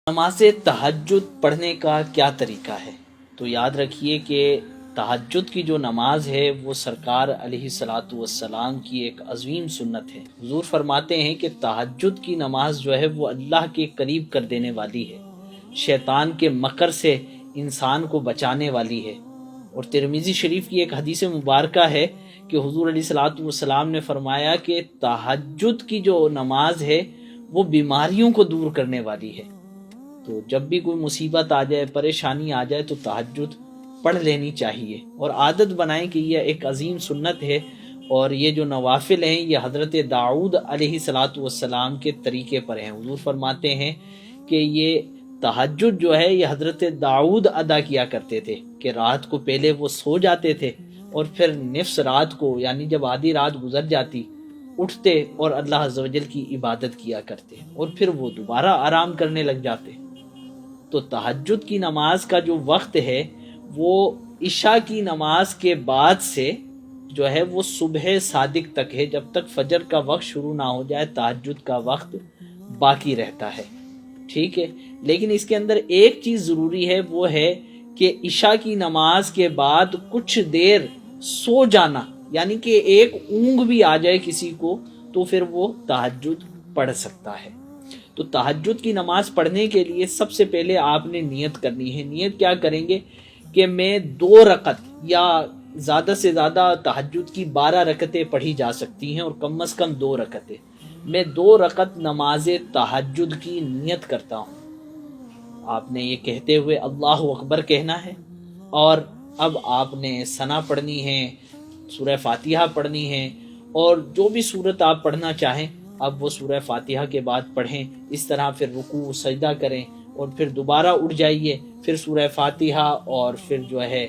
نماز تہجد پڑھنے کا کیا طریقہ ہے؟ تو یاد رکھیے کہ تہجد کی جو نماز ہے وہ سرکار علیہ الصلاۃ والسلام کی ایک عظیم سنت ہے۔ حضور فرماتے ہیں کہ تہجد کی نماز جو ہے وہ اللہ کے قریب کر دینے والی ہے، شیطان کے مکر سے انسان کو بچانے والی ہے۔ اور ترمذی شریف کی ایک حدیث مبارکہ ہے کہ حضور علیہ الصلاۃ والسلام نے فرمایا کہ تہجد کی جو نماز ہے وہ بیماریوں کو دور کرنے والی ہے۔ تو جب بھی کوئی مصیبت آ جائے، پریشانی آ جائے تو تہجد پڑھ لینی چاہیے، اور عادت بنائیں کہ یہ ایک عظیم سنت ہے، اور یہ جو نوافل ہیں یہ حضرت داؤد علیہ الصلاۃ والسلام کے طریقے پر ہیں۔ حضور فرماتے ہیں کہ یہ تہجد جو ہے یہ حضرت داؤد ادا کیا کرتے تھے کہ رات کو پہلے وہ سو جاتے تھے، اور پھر نصف رات کو یعنی جب آدھی رات گزر جاتی اٹھتے اور اللہ عز و جل کی عبادت کیا کرتے، اور پھر وہ دوبارہ آرام کرنے لگ جاتے۔ تو تہجد کی نماز کا جو وقت ہے وہ عشاء کی نماز کے بعد سے جو ہے وہ صبح صادق تک ہے، جب تک فجر کا وقت شروع نہ ہو جائے تہجد کا وقت باقی رہتا ہے، ٹھیک ہے۔ لیکن اس کے اندر ایک چیز ضروری ہے، وہ ہے کہ عشاء کی نماز کے بعد کچھ دیر سو جانا، یعنی کہ ایک اونگ بھی آ جائے کسی کو تو پھر وہ تہجد پڑھ سکتا ہے۔ تو تہجد کی نماز پڑھنے کے لیے سب سے پہلے آپ نے نیت کرنی ہے۔ نیت کیا کریں گے کہ میں 2 رکعت یا زیادہ سے زیادہ تہجد کی 12 رکعتیں پڑھی جا سکتی ہیں، اور کم از کم 2 رکعتیں، میں 2 رکعت نماز تہجد کی نیت کرتا ہوں۔ آپ نے یہ کہتے ہوئے اللہ اکبر کہنا ہے، اور اب آپ نے ثنا پڑھنی ہے، سورہ فاتحہ پڑھنی ہے، اور جو بھی سورت آپ پڑھنا چاہیں اب وہ سورہ فاتحہ کے بعد پڑھیں۔ اس طرح پھر رکوع سجدہ کریں، اور پھر دوبارہ اٹھ جائیے، پھر سورہ فاتحہ اور پھر جو ہے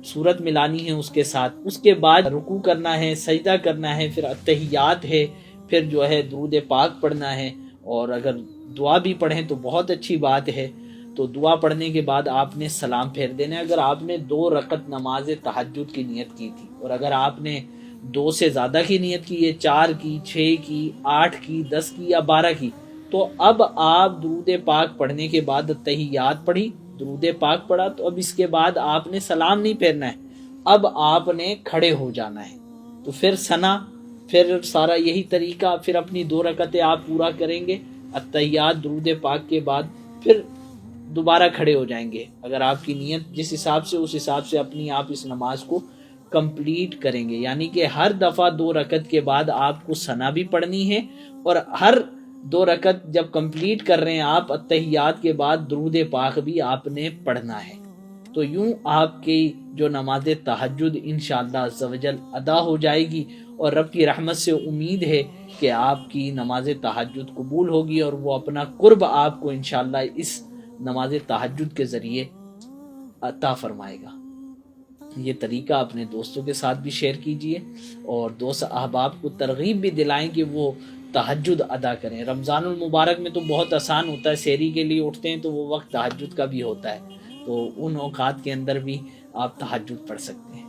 سورت ملانی ہے اس کے ساتھ، اس کے بعد رکوع کرنا ہے، سجدہ کرنا ہے، پھر اتحیات ہے، پھر جو ہے درود پاک پڑھنا ہے، اور اگر دعا بھی پڑھیں تو بہت اچھی بات ہے۔ تو دعا پڑھنے کے بعد آپ نے سلام پھیر دینا ہے۔ اگر آپ نے 2 رکعت نماز تہجد کی نیت کی تھی، اور اگر آپ نے 2 سے زیادہ کی نیت کی ہے، 4 کی، 6 کی، 8 کی، 10 کی یا 12 کی، تو اب آپ درود پاک پڑھنے کے بعد اتحیات پڑھی، درود پاک پڑھا، تو اب اس کے بعد آپ نے سلام نہیں پھیرنا ہے، اب آپ نے کھڑے ہو جانا ہے۔ تو پھر ثنا، پھر سارا یہی طریقہ، پھر اپنی 2 رکعتیں آپ پورا کریں گے اتحیات درود پاک کے بعد، پھر دوبارہ کھڑے ہو جائیں گے۔ اگر آپ کی نیت جس حساب سے، اس حساب سے اپنی آپ اس نماز کو کمپلیٹ کریں گے، یعنی کہ ہر دفعہ 2 رکعت کے بعد آپ کو ثنا بھی پڑھنی ہے، اور ہر 2 رکعت جب کمپلیٹ کر رہے ہیں آپ اتحیات کے بعد درود پاک بھی آپ نے پڑھنا ہے۔ تو یوں آپ کی جو نماز تہجد انشاءاللہ عز و جل ادا ہو جائے گی، اور رب کی رحمت سے امید ہے کہ آپ کی نماز تہجد قبول ہوگی، اور وہ اپنا قرب آپ کو انشاءاللہ اس نماز تہجد کے ذریعے عطا فرمائے گا۔ یہ طریقہ اپنے دوستوں کے ساتھ بھی شیئر کیجئے، اور دوست احباب کو ترغیب بھی دلائیں کہ وہ تہجد ادا کریں۔ رمضان المبارک میں تو بہت آسان ہوتا ہے، سحری کے لیے اٹھتے ہیں تو وہ وقت تہجد کا بھی ہوتا ہے، تو ان اوقات کے اندر بھی آپ تہجد پڑھ سکتے ہیں۔